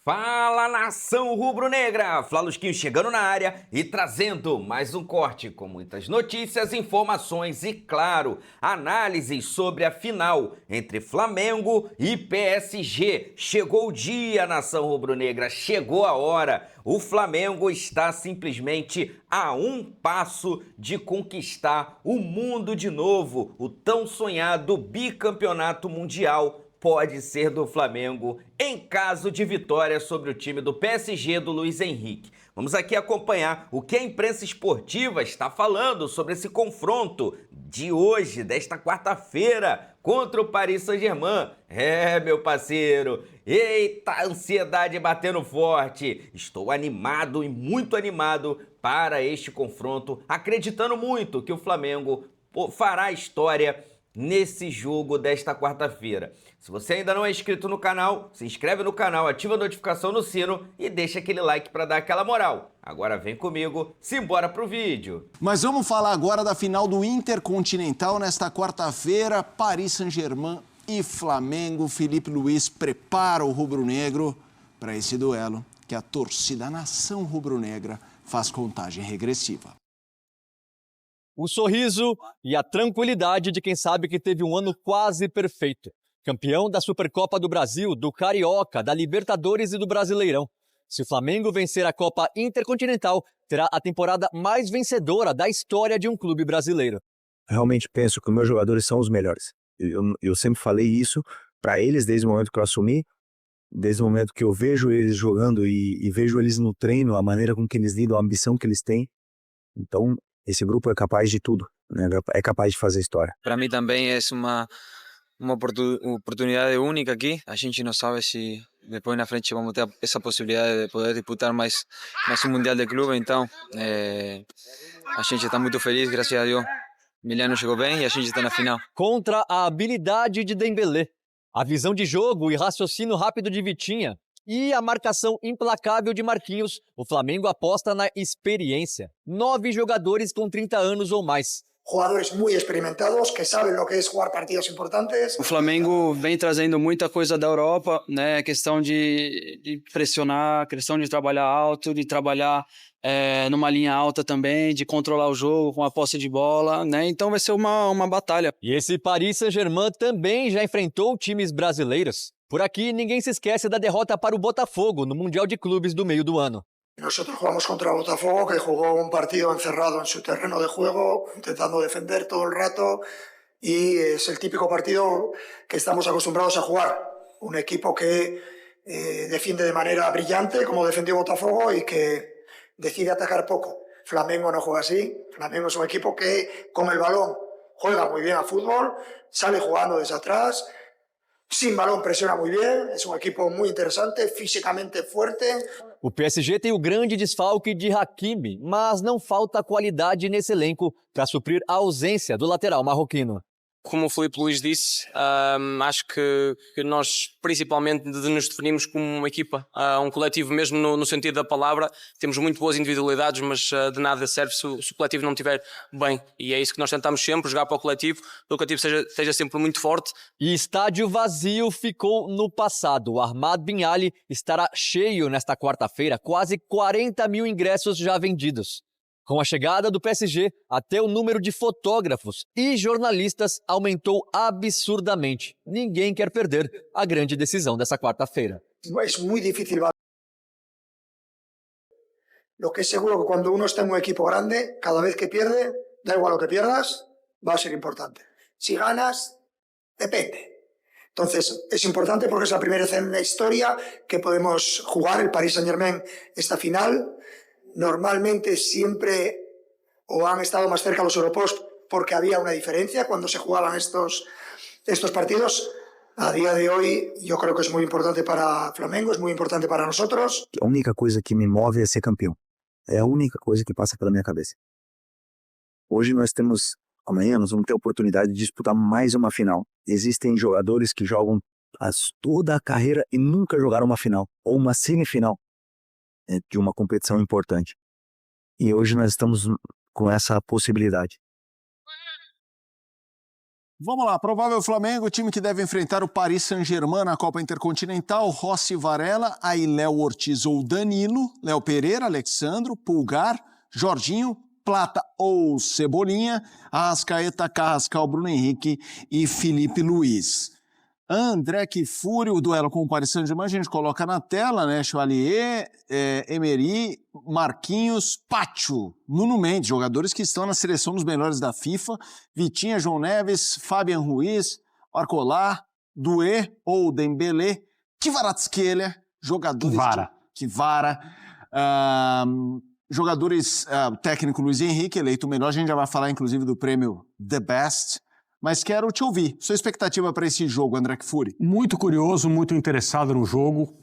Fala, nação rubro-negra! Flalusquinho chegando na área e trazendo mais um corte com muitas notícias, informações e, claro, análises sobre a final entre Flamengo e PSG. Chegou o dia, nação rubro-negra, chegou a hora. O Flamengo está simplesmente a um passo de conquistar o mundo de novo. O tão sonhado bicampeonato mundial pode ser do Flamengo em caso de vitória sobre o time do PSG do Luiz Henrique. Vamos aqui acompanhar o que a imprensa esportiva está falando sobre esse confronto de hoje, desta quarta-feira, contra o Paris Saint-Germain. Meu parceiro, eita, ansiedade batendo forte. Estou animado e muito animado para este confronto, acreditando muito que o Flamengo fará história nesse jogo desta quarta-feira. Se você ainda não é inscrito no canal, se inscreve no canal, ativa a notificação no sino e deixa aquele like para dar aquela moral. Agora vem comigo, simbora pro vídeo. Mas vamos falar agora da final do Intercontinental nesta quarta-feira, Paris Saint-Germain e Flamengo. Felipe Luiz prepara o rubro-negro para esse duelo que a torcida, a nação rubro-negra, faz contagem regressiva. O sorriso e a tranquilidade de quem sabe que teve um ano quase perfeito. Campeão da Supercopa do Brasil, do Carioca, da Libertadores e do Brasileirão. Se o Flamengo vencer a Copa Intercontinental, terá a temporada mais vencedora da história de um clube brasileiro. Realmente penso que os meus jogadores são os melhores. Eu sempre falei isso para eles desde o momento que eu assumi, desde o momento que eu vejo eles jogando e vejo eles no treino, a maneira com que eles lidam, a ambição que eles têm. Então, esse grupo é capaz de tudo, né? É capaz de fazer história. Para mim também é uma oportunidade única aqui. A gente não sabe se depois na frente vamos ter essa possibilidade de poder disputar mais um Mundial de Clube. Então, a gente está muito feliz, graças a Deus. Milano chegou bem e a gente está na final. Contra a habilidade de Dembélé, a visão de jogo e raciocínio rápido de Vitinha e a marcação implacável de Marquinhos, o Flamengo aposta na experiência. 9 jogadores com 30 anos ou mais. Jugadores muy experimentados que saben lo que es jugar partidos importantes. O Flamengo vem trazendo muita coisa da Europa, né? Questão de pressionar, questão de trabalhar alto, de trabalhar numa linha alta também, de controlar o jogo com a posse de bola, né? Então vai ser uma batalha. E esse Paris Saint-Germain também já enfrentou times brasileiros. Por aqui, ninguém se esquece da derrota para o Botafogo no Mundial de Clubes do meio do ano. Nosotros jugamos contra el Botafogo, que jugó un partido encerrado en su terreno de juego, intentando defender todo el rato, y es el típico partido que estamos acostumbrados a jugar. Un equipo que defiende de manera brillante, como defendió Botafogo, y que decide atacar poco. Flamengo no juega así. Flamengo es un equipo que con el balón juega muy bien a fútbol, sale jugando desde atrás, sin balón presiona muy bien, es un equipo muy interesante, físicamente fuerte. O PSG tem o grande desfalque de Hakimi, mas não falta qualidade nesse elenco para suprir a ausência do lateral marroquino. Como o Filipe Luís disse, acho que nós principalmente nos definimos como uma equipa, um coletivo mesmo no sentido da palavra. Temos muito boas individualidades, mas de nada serve se o coletivo não estiver bem. E é isso que nós tentamos sempre, jogar para o coletivo seja sempre muito forte. E estádio vazio ficou no passado. O Ahmad Bin Ali estará cheio nesta quarta-feira, quase 40 mil ingressos já vendidos. Com a chegada do PSG, até o número de fotógrafos e jornalistas aumentou absurdamente. Ninguém quer perder a grande decisão dessa quarta-feira. Es muy difícil. Lo que es seguro que cuando uno está en un equipo grande, cada vez que pierde, da igual lo que pierdas, va a ser importante. Si ganas, depende. Entonces, es importante porque es la primera vez en la historia que podemos jugar el Paris Saint-Germain esta final. Normalmente siempre o han estado más cerca los europeos porque había una diferencia cuando se jugaban estos partidos. A día de hoy yo creo que es muy importante para Flamengo, es muy importante para nosotros. A única coisa que me move é ser campeão. É a única coisa que passa pela minha cabeça. Hoje amanhã nós vamos ter a oportunidade de disputar mais uma final. Existem jogadores que jogam toda a carreira e nunca jogaram uma final ou uma semifinal de uma competição importante. E hoje nós estamos com essa possibilidade. Vamos lá, provável Flamengo, o time que deve enfrentar o Paris Saint-Germain na Copa Intercontinental, Rossi, Varela, aí Léo Ortiz ou Danilo, Léo Pereira, Alexandro, Pulgar, Jorginho, Plata ou Cebolinha, Arrascaeta, Carrascal, Bruno Henrique e Felipe Luiz. André Kfouri, o duelo com o Paris Saint-Germain, a gente coloca na tela, né? Chevalier, Emery, Marquinhos, Pacho, Nuno Mendes, jogadores que estão na seleção dos melhores da FIFA, Vitinha, João Neves, Fabian Ruiz, Arcolá, Doué ou Dembélé, Kvaratskhelia, jogadores... Kvara. Jogadores, técnico Luiz Henrique, eleito o melhor, a gente já vai falar inclusive do prêmio The Best, mas quero te ouvir. Sua expectativa para esse jogo, André Kfouri? Muito curioso, muito interessado no jogo,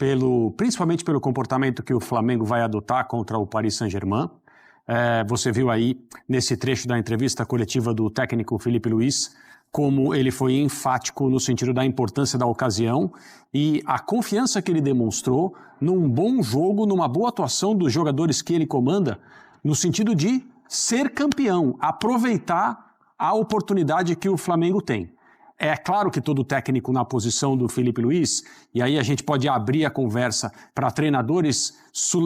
principalmente pelo comportamento que o Flamengo vai adotar contra o Paris Saint-Germain. Você viu aí, nesse trecho da entrevista coletiva do técnico Felipe Luiz, como ele foi enfático no sentido da importância da ocasião e a confiança que ele demonstrou num bom jogo, numa boa atuação dos jogadores que ele comanda, no sentido de ser campeão, aproveitar a oportunidade que o Flamengo tem. É claro que todo técnico na posição do Felipe Luiz, e aí a gente pode abrir a conversa para treinadores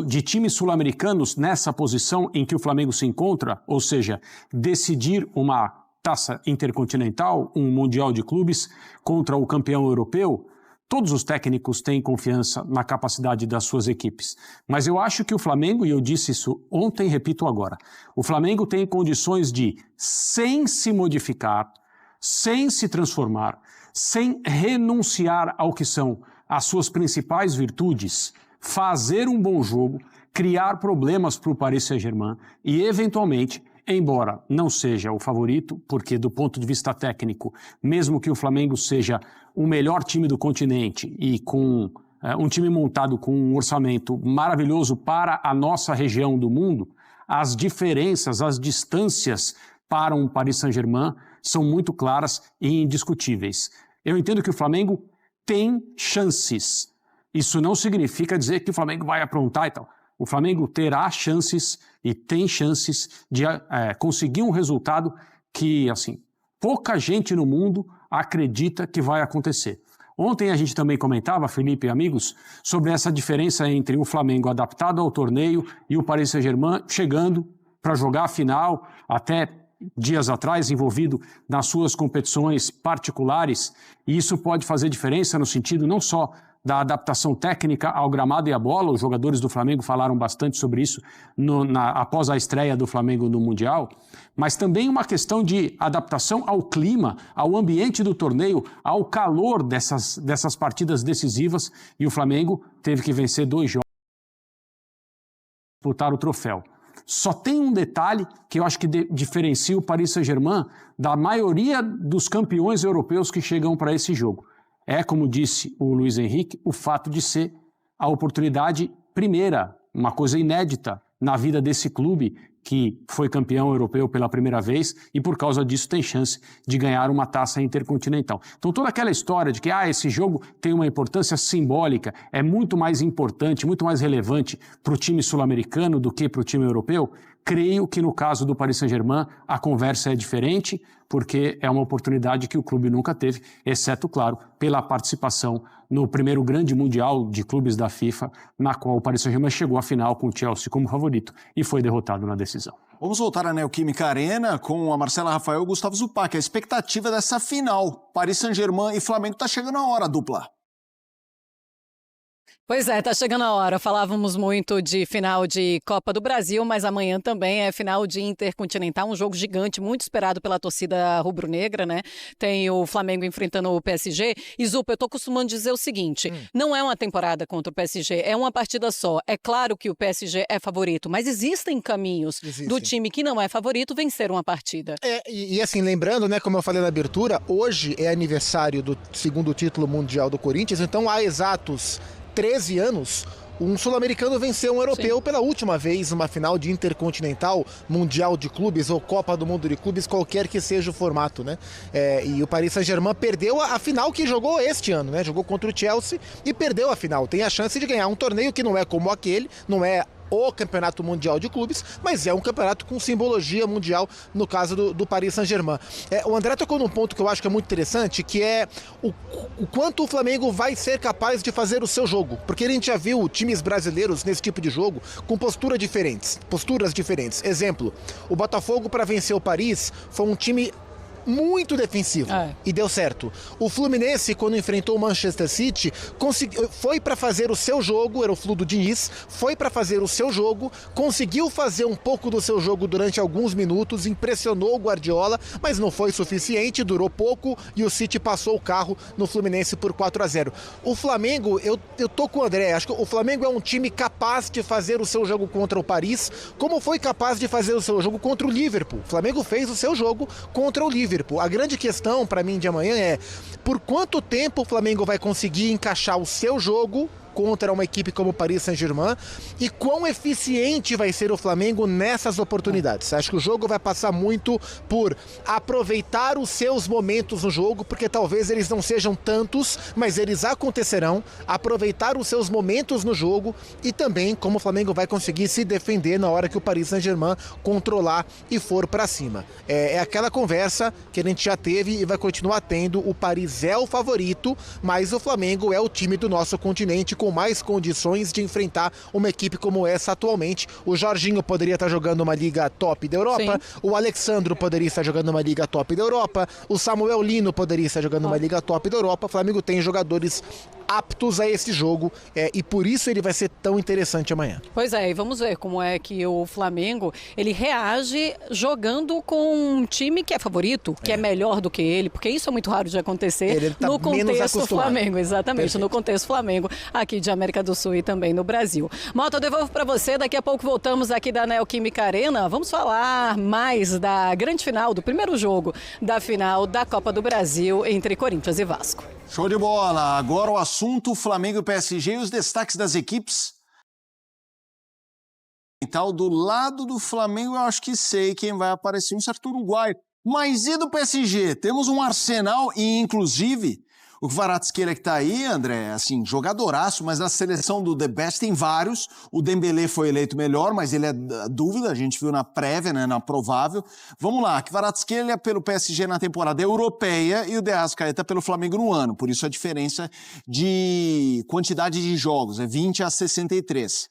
de times sul-americanos nessa posição em que o Flamengo se encontra, ou seja, decidir uma taça intercontinental, um mundial de clubes contra o campeão europeu. Todos os técnicos têm confiança na capacidade das suas equipes. Mas eu acho que o Flamengo, e eu disse isso ontem, repito agora, o Flamengo tem condições de, sem se modificar, sem se transformar, sem renunciar ao que são as suas principais virtudes, fazer um bom jogo, criar problemas para o Paris Saint-Germain e, eventualmente, embora não seja o favorito, porque do ponto de vista técnico, mesmo que o Flamengo seja o melhor time do continente e com um time montado com um orçamento maravilhoso para a nossa região do mundo, as diferenças, as distâncias para um Paris Saint-Germain são muito claras e indiscutíveis. Eu entendo que o Flamengo tem chances. Isso não significa dizer que o Flamengo vai aprontar e tal. O Flamengo terá chances e tem chances de conseguir um resultado que, assim, pouca gente no mundo acredita que vai acontecer. Ontem a gente também comentava, Felipe e amigos, sobre essa diferença entre o Flamengo adaptado ao torneio e o Paris Saint-Germain chegando para jogar a final, até dias atrás envolvido nas suas competições particulares, e isso pode fazer diferença no sentido não só da adaptação técnica ao gramado e à bola. Os jogadores do Flamengo falaram bastante sobre isso após a estreia do Flamengo no Mundial, mas também uma questão de adaptação ao clima, ao ambiente do torneio, ao calor dessas partidas decisivas, e o Flamengo teve que vencer 2 jogos para disputar o troféu. Só tem um detalhe que eu acho que diferencia o Paris Saint-Germain da maioria dos campeões europeus que chegam para esse jogo. É, como disse o Luiz Henrique, o fato de ser a oportunidade primeira, uma coisa inédita na vida desse clube que foi campeão europeu pela primeira vez e por causa disso tem chance de ganhar uma taça intercontinental. Então toda aquela história de que esse jogo tem uma importância simbólica, é muito mais importante, muito mais relevante para o time sul-americano do que para o time europeu, creio que no caso do Paris Saint-Germain a conversa é diferente, porque é uma oportunidade que o clube nunca teve, exceto, claro, pela participação no primeiro grande mundial de clubes da FIFA, na qual o Paris Saint-Germain chegou à final com o Chelsea como favorito e foi derrotado na decisão. Vamos voltar à Neoquímica Arena com a Marcela Rafael e o Gustavo Zupac. A expectativa dessa final, Paris Saint-Germain e Flamengo, está chegando a hora, dupla. Pois é, tá chegando a hora. Falávamos muito de final de Copa do Brasil, mas amanhã também é final de Intercontinental, um jogo gigante, muito esperado pela torcida rubro-negra, né? Tem o Flamengo enfrentando o PSG. E, Zupa, eu tô costumando dizer o seguinte, não é uma temporada contra o PSG, é uma partida só. É claro que o PSG é favorito, mas existem caminhos do time que não é favorito vencer uma partida. E assim, lembrando, né, como eu falei na abertura, hoje é aniversário do 2º título mundial do Corinthians, então há exatos 13 anos, um sul-americano venceu um europeu pela última vez numa final de Intercontinental, Mundial de Clubes ou Copa do Mundo de Clubes, qualquer que seja o formato, né? E o Paris Saint-Germain perdeu a final que jogou este ano, né? Jogou contra o Chelsea e perdeu a final. Tem a chance de ganhar um torneio que não é como aquele, não é o campeonato mundial de clubes, mas é um campeonato com simbologia mundial, no caso do Paris Saint-Germain. O André tocou num ponto que eu acho que é muito interessante, que é o quanto o Flamengo vai ser capaz de fazer o seu jogo, porque a gente já viu times brasileiros nesse tipo de jogo com posturas diferentes. Exemplo, o Botafogo, para vencer o Paris, foi um time muito defensivo e deu certo. O Fluminense, quando enfrentou o Manchester City, foi para fazer o seu jogo, era o Flu do Diniz, foi para fazer o seu jogo, conseguiu fazer um pouco do seu jogo durante alguns minutos, impressionou o Guardiola, mas não foi suficiente, durou pouco e o City passou o carro no Fluminense por 4-0. O Flamengo, eu tô com o André, acho que o Flamengo é um time capaz de fazer o seu jogo contra o Paris, como foi capaz de fazer o seu jogo contra o Liverpool. O Flamengo fez o seu jogo contra o Liverpool. A grande questão para mim de amanhã é por quanto tempo o Flamengo vai conseguir encaixar o seu jogo contra uma equipe como o Paris Saint-Germain e quão eficiente vai ser o Flamengo nessas oportunidades. Acho que o jogo vai passar muito por aproveitar os seus momentos no jogo, porque talvez eles não sejam tantos, mas eles acontecerão, aproveitar os seus momentos no jogo e também como o Flamengo vai conseguir se defender na hora que o Paris Saint-Germain controlar e for para cima. É aquela conversa que a gente já teve e vai continuar tendo. O Paris é o favorito, mas o Flamengo é o time do nosso continente com mais condições de enfrentar uma equipe como essa atualmente. O Jorginho poderia estar jogando uma liga top da Europa, o Alexandro poderia estar jogando uma liga top da Europa, o Samuel Lino poderia estar jogando uma liga top da Europa. O Flamengo tem jogadores aptos a esse jogo e por isso ele vai ser tão interessante amanhã. Pois é, e vamos ver como é que o Flamengo ele reage jogando com um time que é favorito, que é melhor do que ele, porque isso é muito raro de acontecer ele tá no contexto acostumado. Flamengo, exatamente, Perfeito. no contexto Flamengo, aqui de América do Sul e também no Brasil. Mota, eu devolvo para você, daqui a pouco voltamos aqui da Neoquímica Arena, vamos falar mais da grande final, do primeiro jogo da final da Copa do Brasil entre Corinthians e Vasco. Show de bola! Agora o assunto Flamengo e PSG e os destaques das equipes. Então, do lado do Flamengo, eu acho que sei quem vai aparecer, um certo uruguaio. Mas e do PSG? Temos um arsenal e, inclusive, o Kvaratskhelia que tá aí, André, assim, jogadoraço, mas na seleção do The Best tem vários. O Dembélé foi eleito melhor, mas ele é dúvida, a gente viu na prévia, né, na provável. Vamos lá, Kvaratskhelia pelo PSG na temporada europeia e o De Arrascaeta pelo Flamengo no ano. Por isso a diferença de quantidade de jogos, é 20 a 63.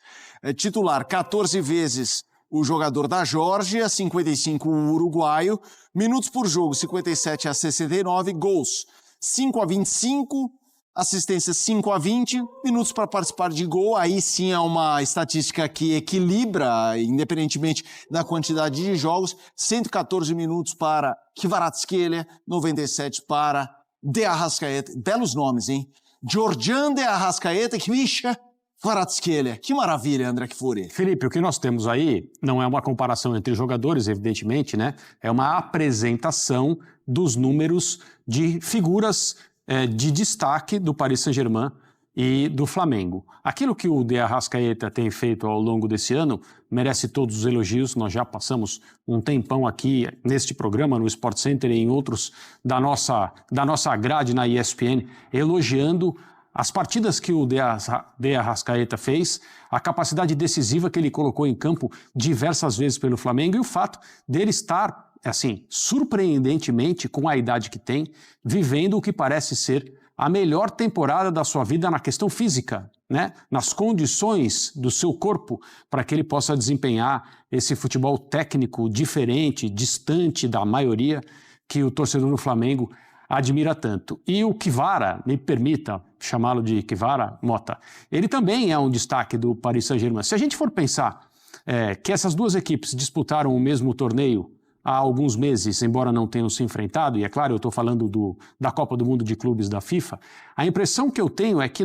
Titular, 14 vezes o jogador da Geórgia, 55 o uruguaio. Minutos por jogo, 57 a 69. Gols, 5 a 25, assistência 5 a 20, minutos para participar de gol, aí sim é uma estatística que equilibra, independentemente da quantidade de jogos, 114 minutos para Kvaratskhelia, 97 para De Arrascaeta, belos nomes, hein? Georgian De Arrascaeta, Kvisha Kvaratskhelia, que maravilha, André Kfouri. Felipe, o que nós temos aí não é uma comparação entre jogadores, evidentemente, né? É uma apresentação dos números de figuras de destaque do Paris Saint-Germain e do Flamengo. Aquilo que o De Arrascaeta tem feito ao longo desse ano merece todos os elogios. Nós já passamos um tempão aqui neste programa, no Sport Center e em outros da nossa grade na ESPN, elogiando as partidas que o De Arrascaeta fez, a capacidade decisiva que ele colocou em campo diversas vezes pelo Flamengo e o fato dele estar, assim, surpreendentemente, com a idade que tem, vivendo o que parece ser a melhor temporada da sua vida na questão física, né? Nas condições do seu corpo para que ele possa desempenhar esse futebol técnico diferente, distante da maioria que o torcedor do Flamengo admira tanto. E o Kvara, me permita chamá-lo de Kvara, Mota, ele também é um destaque do Paris Saint-Germain. Se a gente for pensar que essas duas equipes disputaram o mesmo torneio há alguns meses, embora não tenham se enfrentado, e é claro, eu estou falando da Copa do Mundo de Clubes da FIFA, a impressão que eu tenho é que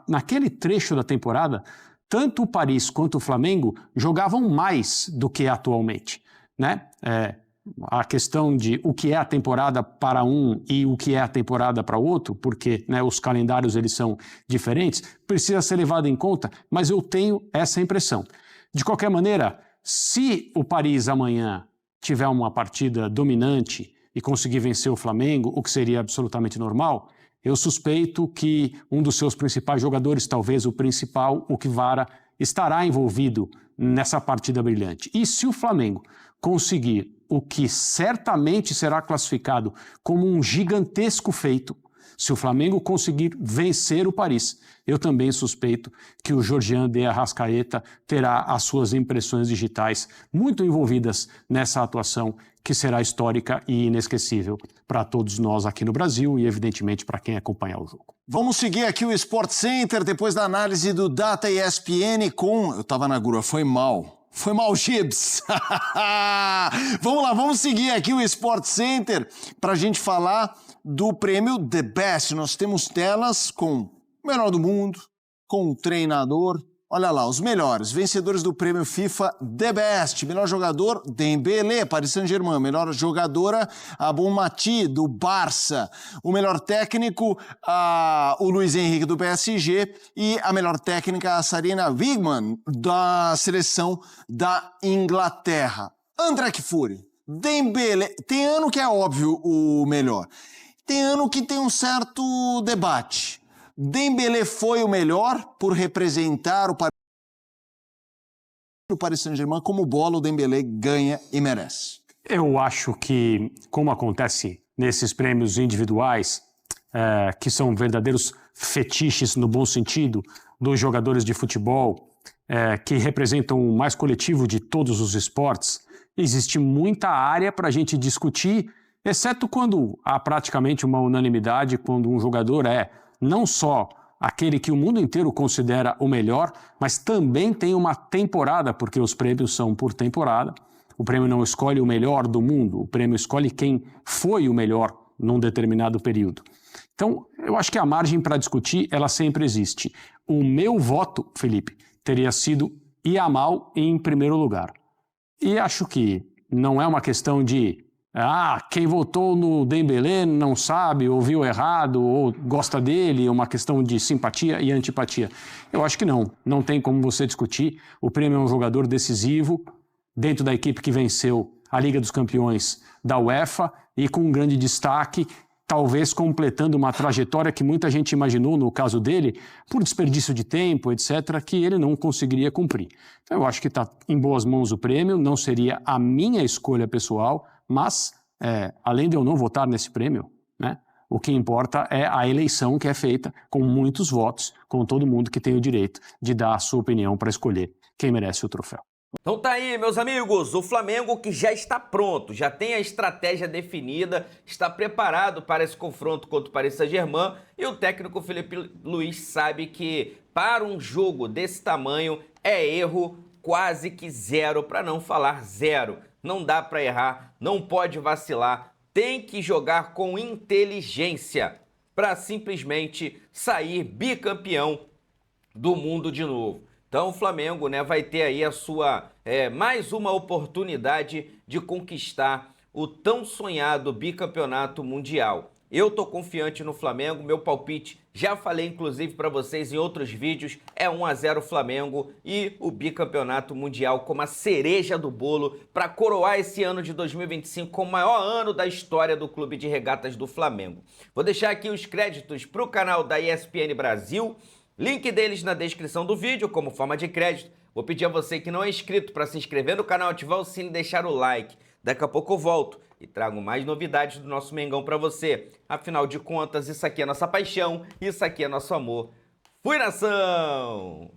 naquele trecho da temporada, tanto o Paris quanto o Flamengo jogavam mais do que atualmente, né? A questão de o que é a temporada para um e o que é a temporada para outro, porque, né, os calendários eles são diferentes, precisa ser levado em conta, mas eu tenho essa impressão. De qualquer maneira, se o Paris amanhã tiver uma partida dominante e conseguir vencer o Flamengo, o que seria absolutamente normal, eu suspeito que um dos seus principais jogadores, talvez o principal, o Kvara, estará envolvido nessa partida brilhante. E se o Flamengo conseguir o que certamente será classificado como um gigantesco feito, se o Flamengo conseguir vencer o Paris, eu também suspeito que o Georgian de Arrascaeta terá as suas impressões digitais muito envolvidas nessa atuação que será histórica e inesquecível para todos nós aqui no Brasil e, evidentemente, para quem acompanhar o jogo. Vamos seguir aqui o Sport Center depois da análise do Data ESPN com... Eu tava na grua, foi mal. Foi mal, Gibbs. Vamos lá, vamos seguir aqui o Sport Center para a gente falar do prêmio The Best. Nós temos telas com o melhor do mundo, com o treinador. Olha lá, os melhores, vencedores do prêmio FIFA The Best. Melhor jogador, Dembélé, Paris Saint-Germain. Melhor jogadora, a Bonmati, do Barça. O melhor técnico, o Luiz Henrique, do PSG. E a melhor técnica, a Sarina Wiegman, da seleção da Inglaterra. André Kfouri, Dembélé, tem ano que é óbvio o melhor. Tem ano que tem um certo debate. Dembélé foi o melhor por representar o Paris Saint-Germain. Como bola, o Dembélé ganha e merece. Eu acho que, como acontece nesses prêmios individuais, que são verdadeiros fetiches no bom sentido dos jogadores de futebol, que representam o mais coletivo de todos os esportes, existe muita área para a gente discutir, exceto quando há praticamente uma unanimidade, quando um jogador é não só aquele que o mundo inteiro considera o melhor, mas também tem uma temporada, porque os prêmios são por temporada. O prêmio não escolhe o melhor do mundo, o prêmio escolhe quem foi o melhor num determinado período. Então, eu acho que a margem para discutir, ela sempre existe. O meu voto, Felipe, teria sido Yamal em primeiro lugar. E acho que não é uma questão de quem votou no Dembélé não sabe, ouviu errado, ou gosta dele, é uma questão de simpatia e antipatia. Eu acho que não tem como você discutir. O prêmio é um jogador decisivo, dentro da equipe que venceu a Liga dos Campeões da UEFA, e com um grande destaque, talvez completando uma trajetória que muita gente imaginou, no caso dele, por desperdício de tempo, etc., que ele não conseguiria cumprir. Então eu acho que está em boas mãos o prêmio, não seria a minha escolha pessoal, mas, além de eu não votar nesse prêmio, né, o que importa é a eleição que é feita com muitos votos, com todo mundo que tem o direito de dar a sua opinião para escolher quem merece o troféu. Então tá aí, meus amigos, o Flamengo que já está pronto, já tem a estratégia definida, está preparado para esse confronto contra o Paris Saint-Germain, e o técnico Filipe Luiz sabe que para um jogo desse tamanho é erro quase que zero, para não falar zero. Não dá para errar, não pode vacilar, tem que jogar com inteligência para simplesmente sair bicampeão do mundo de novo. Então o Flamengo, né, vai ter aí a sua mais uma oportunidade de conquistar o tão sonhado bicampeonato mundial. Eu tô confiante no Flamengo, meu palpite, já falei inclusive para vocês em outros vídeos, é 1-0 Flamengo e o bicampeonato mundial como a cereja do bolo para coroar esse ano de 2025 como o maior ano da história do Clube de Regatas do Flamengo. Vou deixar aqui os créditos para o canal da ESPN Brasil, link deles na descrição do vídeo como forma de crédito. Vou pedir a você que não é inscrito para se inscrever no canal, ativar o sino e deixar o like. Daqui a pouco eu volto e trago mais novidades do nosso Mengão para você. Afinal de contas, isso aqui é nossa paixão, isso aqui é nosso amor. Fui, nação!